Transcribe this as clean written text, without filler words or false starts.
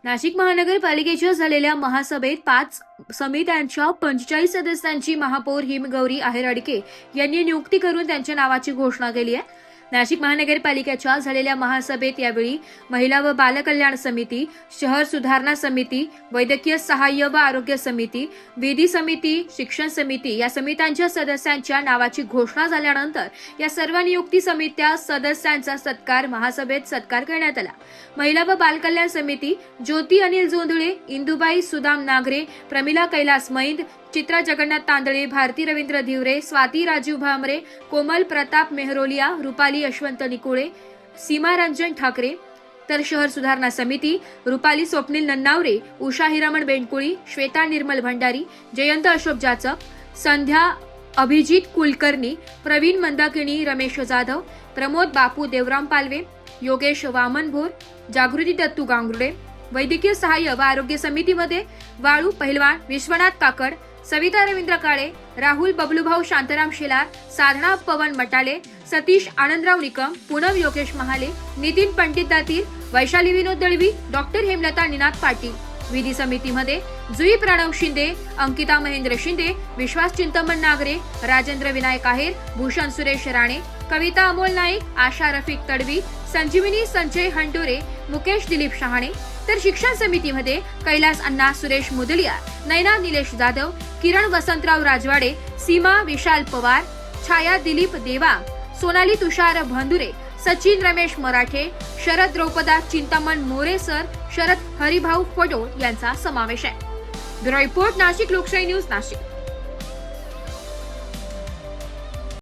नाशिक महानगरपालिकेच्या झालेल्या महासभेत 5 समित्यांच्या 45 सदस्यांची महापौर हिमगौरी आहेरअडके यांनी नियुक्ती करून त्यांच्या नावाची घोषणा केली आहे। नाशिक महानगरपालिकेच्या झालेल्या महासभेत यावेळी महिला व बालकल्याण समिती, शहर सुधारणा समिती, वैद्यकीय सहाय्य व आरोग्य समिती, विधी समिती, शिक्षण समिती या समित्यांच्या सदस्यांच्या नावाची घोषणा झाल्यानंतर या सर्व नियुक्ती समित्या सदस्यांचा महासभेत सत्कार करण्यात आला। महिला व बालकल्याण समिती ज्योती अनिल जोंधळे, इंदुबाई सुदाम नागरे, प्रमिला कैलास मैंद, चित्रा जगन्नाथ तांदळे, भारती रवींद्र धिवरे, स्वाती राजीव भामरे, कोमल प्रताप मेहरोलिया, रुपाली यशवंत निकुळे, सीमा रंजन ठाकरे। तर शहर सुधारणा समिती रुपाली स्वप्नील नन्नावरे, उषा हिरामण बेंडकुळी, श्वेता निर्मल भंडारी, जयंत अशोक जाचक, संध्या अभिजित कुलकर्णी, प्रवीण मंदाकिनी, रमेश जाधव, प्रमोद बापू देवराम पालवे, योगेश वामन भोर, जागृती दत्तू गांगुर्डे। वैद्यकीय सहाय्य व आरोग्य समितीमध्ये वाळू पहिलवान, विश्वनाथ काकड, सविता रवींद्र काळे, राहुल बबलूभाऊ शांताराम शेलार, साधना पवन मटाले, सतीश आनंदराव निकम, पूनम योगेश महाले, नितीन पंडित दातीर, वैशाली विनोद दळवी, डॉक्टर हेमलता निनाद पाटील। विधी समितीमध्ये जुई प्रणव शिंदे, अंकिता महेंद्र शिंदे, विश्वास चिंतमन नागरे, राजेंद्र विनायक आहेर, भूषण सुरेश राणे, कविता अमोल नाईक, आशा रफिक तडवी, संजीवनी संजय हंडोरे, मुकेश दिलीप शहाणे। तर शिक्षण समितीमध्ये कैलास अण्णा सुरेश मुदलिया, नैना निलेश जाधव, किरण वसंतराव राजवाडे, सीमा विशाल पवार, छाया दिलीप देवा, सोनाली तुषार भांदुरे, सचिन रमेश मराठे, शरद द्रौपदा चिंतामण मोरे सर, शरद हरिभाऊ फडोळ यांचा समावेश आहे। ब्युरो रिपोर्ट, नाशिक लोकशाही न्यूज, नाशिक।